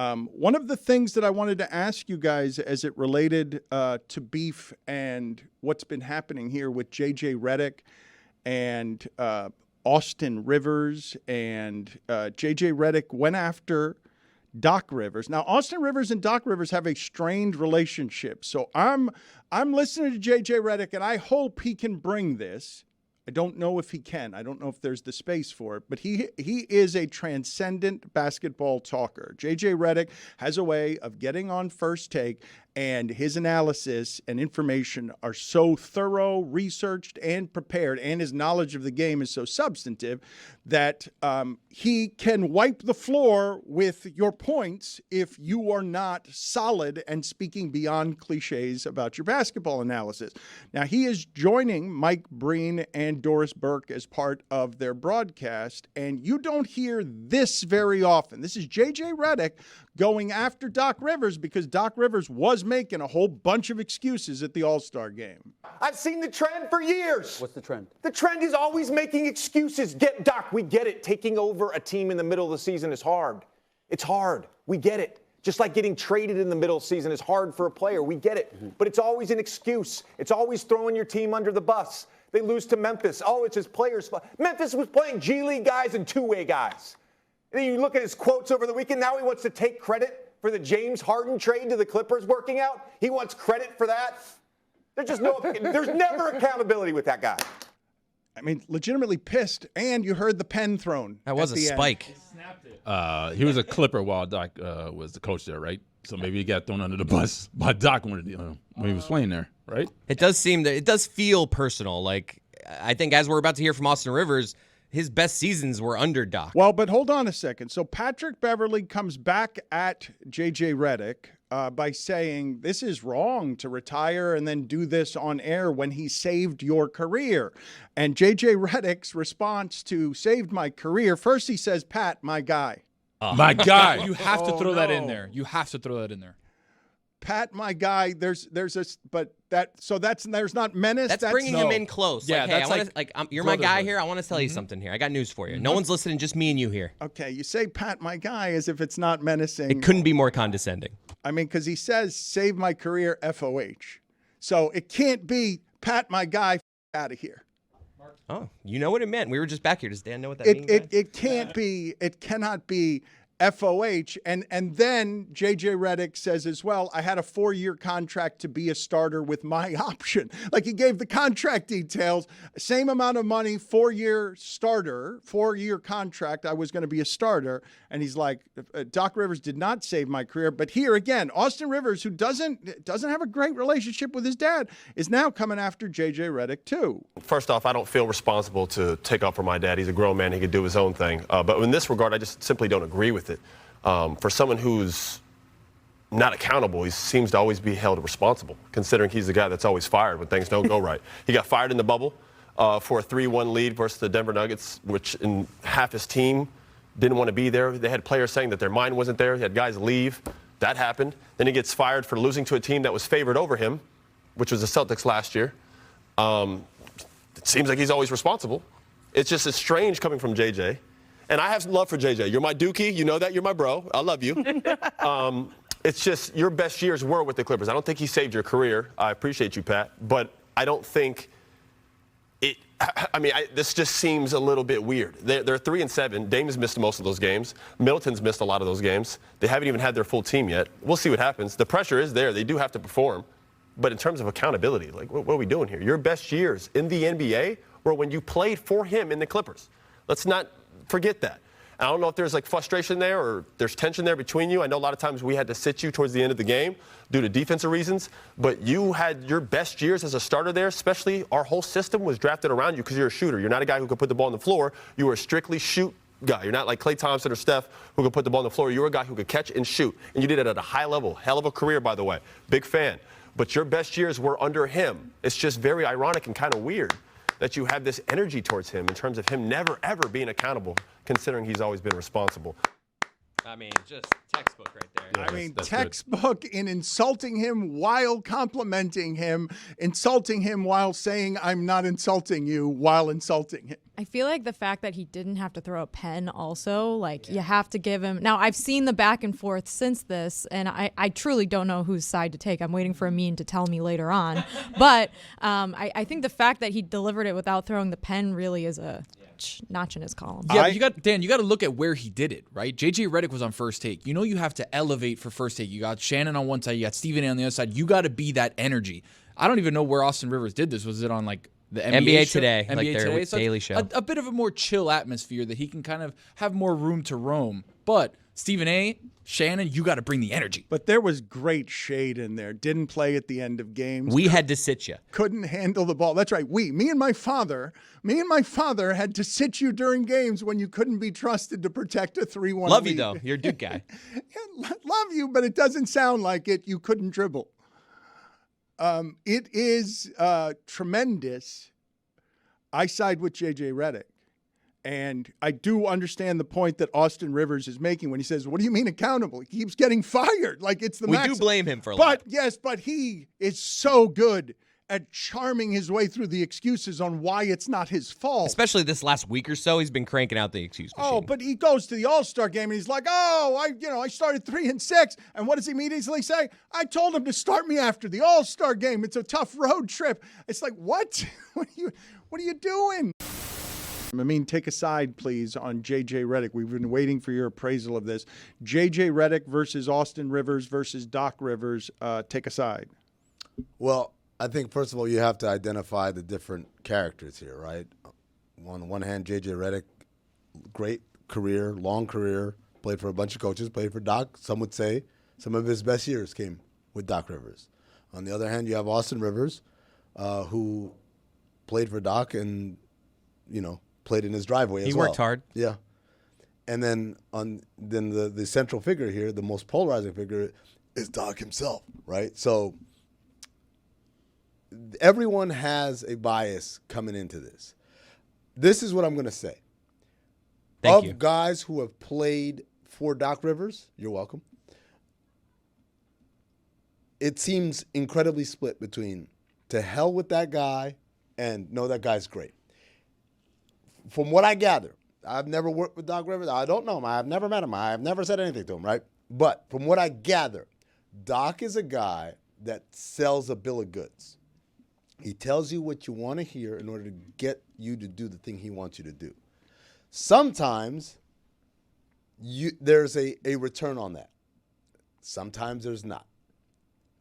One of the things that I wanted to ask you guys as it related to beef and what's been happening here with JJ Redick and Austin Rivers, and JJ Redick went after Doc Rivers. Now, Austin Rivers and Doc Rivers have a strained relationship. So I'm listening to JJ Redick, and I hope he can bring this. I don't know if he can. I don't know if there's the space for it, but he is a transcendent basketball talker. JJ Redick has a way of getting on First Take, and his analysis and information are so thorough, researched, and prepared, and his knowledge of the game is so substantive that he can wipe the floor with your points if you are not solid and speaking beyond cliches about your basketball analysis. Now, he is joining Mike Breen and Doris Burke as part of their broadcast, and you don't hear this very often. This is JJ Redick going after Doc Rivers because Doc Rivers was making a whole bunch of excuses at the All-Star game. I've seen the trend for years. What's the trend? The trend is always making excuses. Doc, we get it. Taking over a team in the middle of the season is hard. It's hard. We get it. Just like getting traded in the middle of the season is hard for a player. We get it. But it's always an excuse. It's always throwing your team under the bus. They lose to Memphis. Oh, it's his players' fault. Memphis was playing G League guys and two-way guys. And then you look at his quotes over the weekend. Now he wants to take credit for the James Harden trade to the Clippers working out. He wants credit for that. There's never accountability with that guy. I mean, legitimately pissed, and you heard the pen thrown. That was a spike. He snapped it. He was a Clipper while Doc was the coach there, right? So maybe he got thrown under the bus by Doc when he was playing there, right? It does feel personal. Like, I think as we're about to hear from Austin Rivers, his best seasons were under Doc. Well, but hold on a second. So Patrick Beverley comes back at JJ Redick by saying this is wrong to retire and then do this on air when he saved your career. And JJ Redick's response to saved my career, first he says, Pat, my guy. My guy. You have to throw that in there. You have to throw that in there. Pat, my guy. There's not menace. That's bringing him in close. Yeah, like, hey, you're my guy here. I want to tell you something here. I got news for you. No one's listening, just me and you here. Okay, you say Pat, my guy, as if it's not menacing. It couldn't be more condescending. I mean, because he says save my career, FOH. So it can't be Pat, my guy, out of here. Oh, you know what it meant. We were just back here. Does Dan know what that means? It can't be. It cannot be FOH. And then JJ Redick says as well, I had a 4-year contract to be a starter with my option. Like he gave the contract details, same amount of money, 4-year starter, 4-year contract. I was going to be a starter. And he's like, Doc Rivers did not save my career. But here again, Austin Rivers, who doesn't have a great relationship with his dad, is now coming after JJ Redick too. First off, I don't feel responsible to take up for my dad. He's a grown man. He could do his own thing. But in this regard, I just simply don't agree with it. For someone who's not accountable, he seems to always be held responsible, considering he's the guy that's always fired when things don't go right. He got fired in the bubble for a 3-1 lead versus the Denver Nuggets, which in half his team didn't want to be there. They had players saying that their mind wasn't there. He had guys leave. That happened. Then he gets fired for losing to a team that was favored over him, which was the Celtics last year. It seems like he's always responsible. It's strange coming from JJ. And I have love for JJ. You're my dookie. You know that. You're my bro. I love you. It's just your best years were with the Clippers. I don't think he saved your career. I appreciate you, Pat. But I don't think it – I mean, this just seems a little bit weird. They're 3-7. Dame has missed most of those games. Middleton's missed a lot of those games. They haven't even had their full team yet. We'll see what happens. The pressure is there. They do have to perform. But in terms of accountability, like, what are we doing here? Your best years in the NBA were when you played for him in the Clippers. Let's not – forget that. I don't know if there's frustration there or there's tension there between you. I know a lot of times we had to sit you towards the end of the game due to defensive reasons, but you had your best years as a starter there, especially our whole system was drafted around you because you're a shooter. You're not a guy who could put the ball on the floor. You were a strictly shoot guy. You're not like Klay Thompson or Steph who could put the ball on the floor. You were a guy who could catch and shoot, and you did it at a high level. Hell of a career, by the way. Big fan. But your best years were under him. It's just very ironic and kind of weird that you have this energy towards him in terms of him never, ever being accountable, considering he's always been responsible. I mean, just textbook right there. I mean, that's good. textbook in insulting him while complimenting him, insulting him while saying, I'm not insulting you, while insulting him. I feel like the fact that he didn't have to throw a pen also, like, you have to give him. Now, I've seen the back and forth since this, and I truly don't know whose side to take. I'm waiting for Amin to tell me later on. But I think the fact that he delivered it without throwing the pen really is a notch in his column. Yeah, but you got to look at where he did it, right? JJ Redick was on First Take. You know you have to elevate for First Take. You got Shannon on one side, you got Stephen A on the other side. You got to be that energy. I don't even know where Austin Rivers did this. Was it on like the NBA show? Today, NBA like their Today? So daily show. A bit of a more chill atmosphere that he can kind of have more room to roam. But Stephen A, Shannon, you got to bring the energy. But there was great shade in there. Didn't play at the end of games. We had to sit you. Couldn't handle the ball. That's right. Me and my father had to sit you during games when you couldn't be trusted to protect a 3-1 Love lead. you, though. You're a Duke guy. Love you, but it doesn't sound like it. You couldn't dribble. It is tremendous. I side with JJ Redick. And I do understand the point that Austin Rivers is making when he says, what do you mean accountable? He keeps getting fired. Like it's the We max. do blame him for a lot. But yes, but he is so good at charming his way through the excuses on why it's not his fault. Especially this last week or so, he's been cranking out the excuse machine. Oh, but he goes to the All-Star game and he's like, I started 3-6. And what does he immediately say? I told him to start me after the All-Star game. It's a tough road trip. It's like, what? What are you doing? I mean, take a side, please, on JJ Redick. We've been waiting for your appraisal of this. JJ Redick versus Austin Rivers versus Doc Rivers. Take a side. Well, I think, first of all, you have to identify the different characters here, right? On one hand, JJ Redick, great career, long career, played for a bunch of coaches, played for Doc. Some would say some of his best years came with Doc Rivers. On the other hand, you have Austin Rivers, who played for Doc and, played in his driveway as well. He worked hard. Yeah. And then the central figure here, the most polarizing figure, is Doc himself, right? So everyone has a bias coming into this. This is what I'm going to say. Thank you. Of guys who have played for Doc Rivers, you're welcome, it seems incredibly split between to hell with that guy and no, that guy's great. From what I gather, I've never worked with Doc Rivers. I don't know him. I've never met him. I've never said anything to him, right? But from what I gather, Doc is a guy that sells a bill of goods. He tells you what you want to hear in order to get you to do the thing he wants you to do. Sometimes there's a return on that. Sometimes there's not.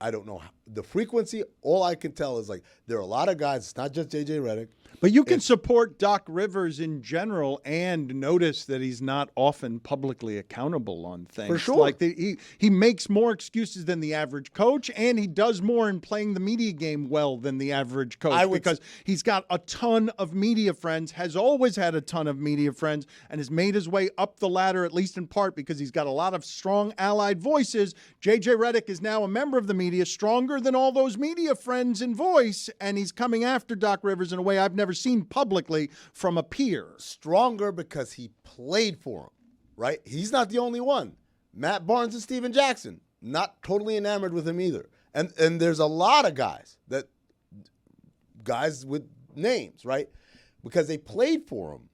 I don't know how. The frequency, all I can tell is like there are a lot of guys, it's not just JJ Redick. But you can support Doc Rivers in general and notice that he's not often publicly accountable on things. For sure. Like he makes more excuses than the average coach, and he does more in playing the media game well than the average coach because he's got a ton of media friends, has always had a ton of media friends, and has made his way up the ladder, at least in part because he's got a lot of strong allied voices. JJ Redick is now a member of the media, stronger than all those media friends in voice, and he's coming after Doc Rivers in a way I've never seen publicly from a peer. Stronger because he played for him, right? He's not the only one. Matt Barnes and Steven Jackson, not totally enamored with him either. And there's a lot of guys with names, right? Because they played for him,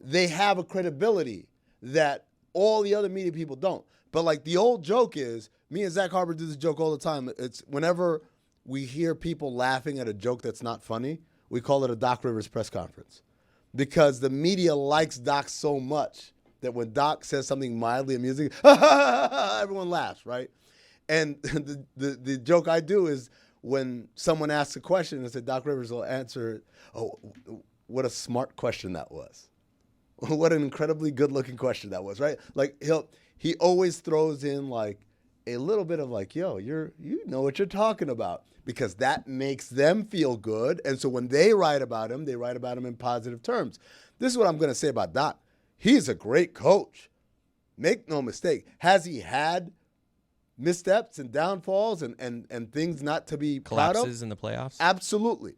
they have a credibility that all the other media people don't. But like the old joke is, me and Zach Harper do this joke all the time. It's whenever we hear people laughing at a joke that's not funny, we call it a Doc Rivers press conference because the media likes Doc so much that when Doc says something mildly amusing, everyone laughs, right? And the joke I do is when someone asks a question and said Doc Rivers will answer, oh, what a smart question that was. What an incredibly good-looking question that was, right? Like he always throws in like a little bit of like, yo, you know what you're talking about. Because that makes them feel good. And so when they write about him in positive terms. This is what I'm going to say about Doc. He's a great coach. Make no mistake. Has he had missteps and downfalls and things not to be proud of? Collapses in the playoffs? Absolutely.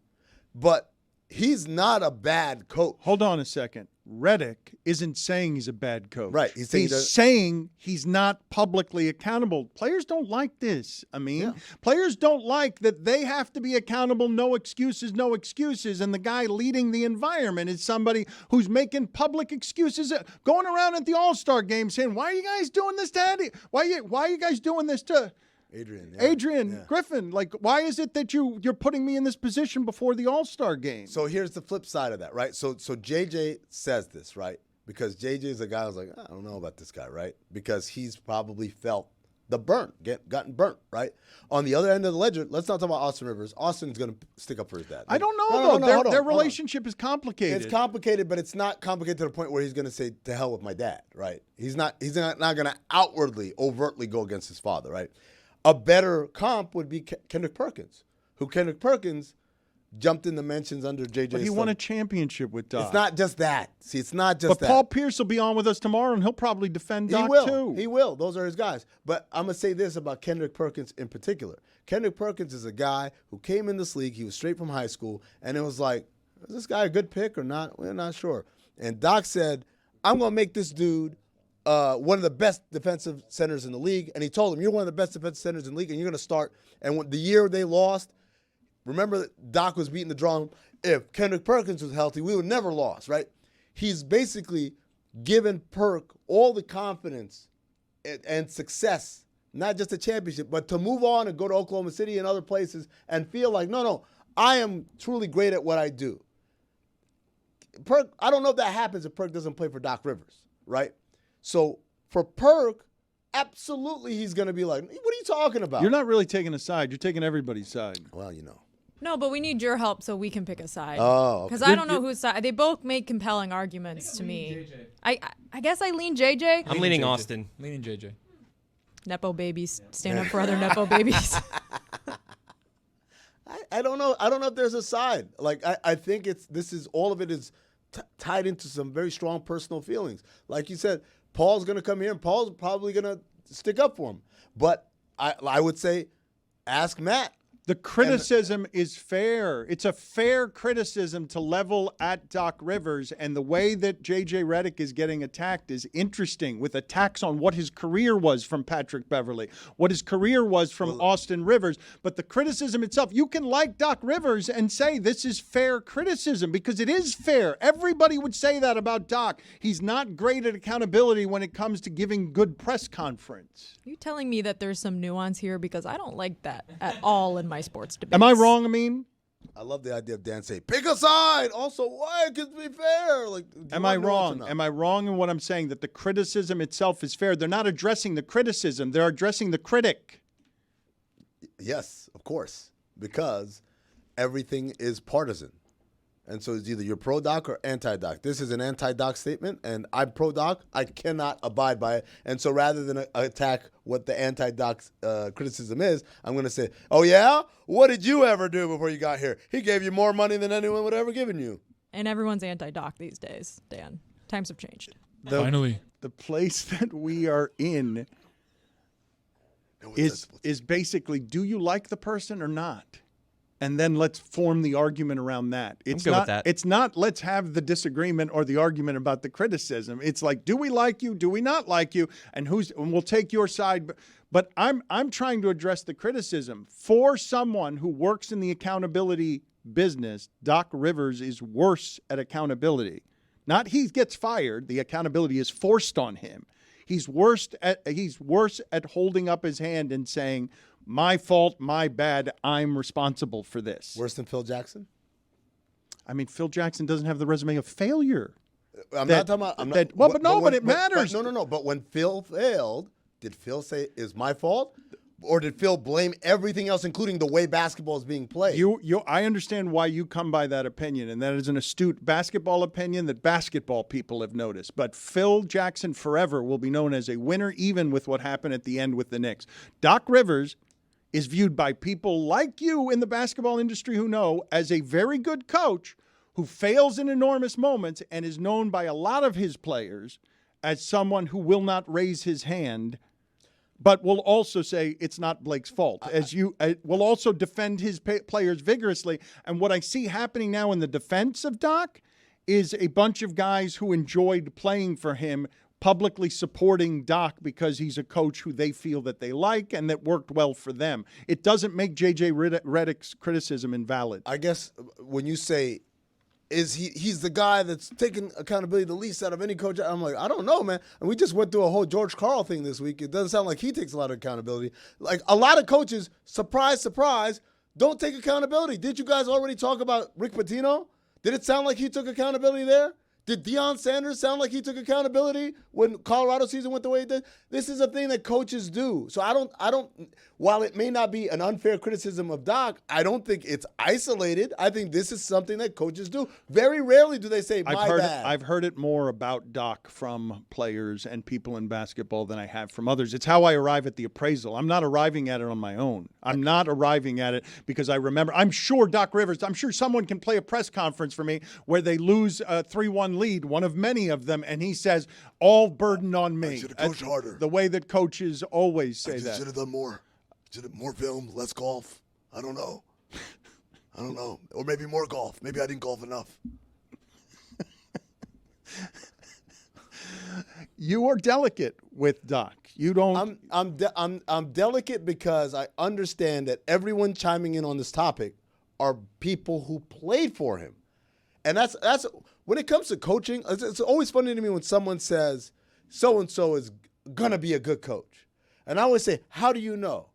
But he's not a bad coach. Hold on a second. Redick isn't saying he's a bad coach. Right. He's saying he's not publicly accountable. Players don't like this. I mean, players don't like that they have to be accountable, no excuses, no excuses. And the guy leading the environment is somebody who's making public excuses, going around at the All-Star game saying, why are you guys doing this to Eddie? Why are you guys doing this to Adrian Griffin? Like, why is it that you're putting me in this position before the All-Star game? So here's the flip side of that, right? So JJ says this, right? Because JJ is a guy who's like, I don't know about this guy, right? Because he's probably felt the burn, gotten burnt, right? On the other end of the ledger, let's not talk about Austin Rivers. Austin's going to stick up for his dad. I don't know, though. Their relationship is complicated. It's complicated, but it's not complicated to the point where he's going to say, to hell with my dad, right? He's not going to outwardly, overtly go against his father, right? A better comp would be Kendrick Perkins, who Kendrick Perkins jumped in the mentions under JJ. But he won a championship with Doc. It's not just that. See, it's not just that. But Paul Pierce will be on with us tomorrow, and he'll probably defend Doc, too. He will. Those are his guys. But I'm going to say this about Kendrick Perkins in particular. Kendrick Perkins is a guy who came in this league. He was straight from high school, and it was like, is this guy a good pick or not? We're not sure. And Doc said, I'm going to make this dude one of the best defensive centers in the league. And he told him, you're one of the best defensive centers in the league, and you're going to start. And when the year they lost, remember Doc was beating the drum. If Kendrick Perkins was healthy, we would never lost, right? He's basically given Perk all the confidence and success, not just a championship, but to move on and go to Oklahoma City and other places and feel like, no, I am truly great at what I do. Perk, I don't know if that happens if Perk doesn't play for Doc Rivers, right? So for Perk, absolutely he's going to be like, what are you talking about? You're not really taking a side. You're taking everybody's side. Well, you know. No, but we need your help so we can pick a side. Oh, okay. Because I don't know whose side. They both make compelling arguments to me. I guess I lean JJ. I'm leaning Austin. Leaning JJ. Nepo babies. Stand up for other Nepo babies. I don't know. I don't know if there's a side. Like, I think all of it is tied into some very strong personal feelings. Like you said, Paul's going to come here, and Paul's probably going to stick up for him. But I would say, ask Matt. The criticism is fair. It's a fair criticism to level at Doc Rivers, and the way that JJ Redick is getting attacked is interesting, with attacks on what his career was from Patrick Beverley, what his career was from Austin Rivers. But the criticism itself, you can like Doc Rivers and say this is fair criticism, because it is fair. Everybody would say that about Doc. He's not great at accountability when it comes to giving good press conference. You telling me that there's some nuance here, because I don't like that at all in my sports debates. Am I wrong, Amin? I love the idea of Dan saying, pick a side. Also, why? It can be fair. Like, am I wrong? Am I wrong in what I'm saying, that the criticism itself is fair? They're not addressing the criticism. They're addressing the critic. Yes, of course, because everything is partisan. And so it's either you're pro-Doc or anti-Doc. This is an anti-Doc statement, and I'm pro-Doc. I cannot abide by it. And so rather than attack what the anti-Doc criticism is, I'm going to say, oh, yeah? What did you ever do before you got here? He gave you more money than anyone would ever given you. And everyone's anti-Doc these days, Dan. Times have changed. Finally. The place that we are in is basically, do you like the person or not? And then let's form the argument around that. I'm good with that. It's not let's have the disagreement or the argument about the criticism. It's like, do we like you? Do we not like you? And we'll take your side. But I'm trying to address the criticism. For someone who works in the accountability business, Doc Rivers is worse at accountability. Not he gets fired. The accountability is forced on him. He's worse at holding up his hand and saying, my fault, my bad, I'm responsible for this. Worse than Phil Jackson? I mean, Phil Jackson doesn't have the resume of failure. I'm not talking about... But it matters. No. But when Phil failed, did Phil say, it's my fault? Or did Phil blame everything else, including the way basketball is being played? I understand why you come by that opinion, and that is an astute basketball opinion that basketball people have noticed. But Phil Jackson forever will be known as a winner, even with what happened at the end with the Knicks. Doc Rivers is viewed by people like you in the basketball industry who know as a very good coach who fails in enormous moments, and is known by a lot of his players as someone who will not raise his hand but will also say it's not Blake's fault. Will also defend his players vigorously. And what I see happening now in the defense of Doc is a bunch of guys who enjoyed playing for him publicly supporting Doc because he's a coach who they feel that they like and that worked well for them. It doesn't make JJ Redick's criticism invalid. I guess when you say he's the guy that's taking accountability the least out of any coach, I'm like, I don't know, man. And we just went through a whole George Karl thing this week. It doesn't sound like he takes a lot of accountability. Like a lot of coaches, surprise, surprise, don't take accountability. Did you guys already talk about Rick Pitino? Did it sound like he took accountability there? Did Deion Sanders sound like he took accountability when Colorado season went the way it did? This is a thing that coaches do. So I don't, while it may not be an unfair criticism of Doc, I don't think it's isolated. I think this is something that coaches do. Very rarely do they say, bad. I've heard it more about Doc from players and people in basketball than I have from others. It's how I arrive at the appraisal. I'm not arriving at it on my own. I'm not arriving at it because I remember. I'm sure someone can play a press conference for me where they lose a 3-1 lead, one of many of them, and he says, all burden on me. I should have coached harder. The way that coaches always say that. Should have done more. Should have more film, less golf. I don't know. Or maybe more golf. Maybe I didn't golf enough. You are delicate with Doc. You don't. I'm delicate because I understand that everyone chiming in on this topic are people who played for him, and that's when it comes to coaching. It's always funny to me when someone says so and so is gonna be a good coach, and I always say, how do you know?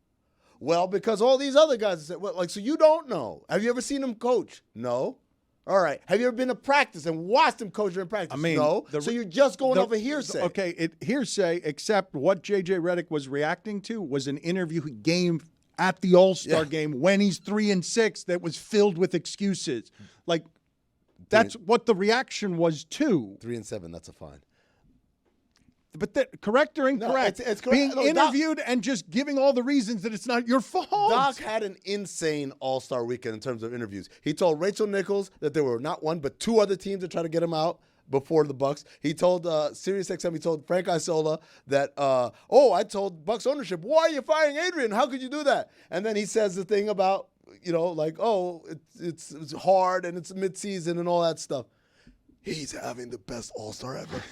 Well, because all these other guys say, well, like, so you don't know. Have you ever seen him coach? No. All right. Have you ever been to practice and watched him coach during practice? No. So you're just going off a hearsay. Okay, hearsay, except what JJ Redick was reacting to was an interview he gave at the All-Star game when he's 3-6 that was filled with excuses. Like, that's what the reaction was too. 3-7, that's a fine. But correct or incorrect? No, it's correct. Being interviewed and just giving all the reasons that it's not your fault. Doc had an insane All-Star weekend in terms of interviews. He told Rachel Nichols that there were not one but two other teams that tried to get him out before the Bucks. He told SiriusXM, he told Frank Isola that, I told Bucks ownership, why are you firing Adrian? How could you do that? And then he says the thing about, it's hard and it's midseason and all that stuff. He's having the best All-Star ever.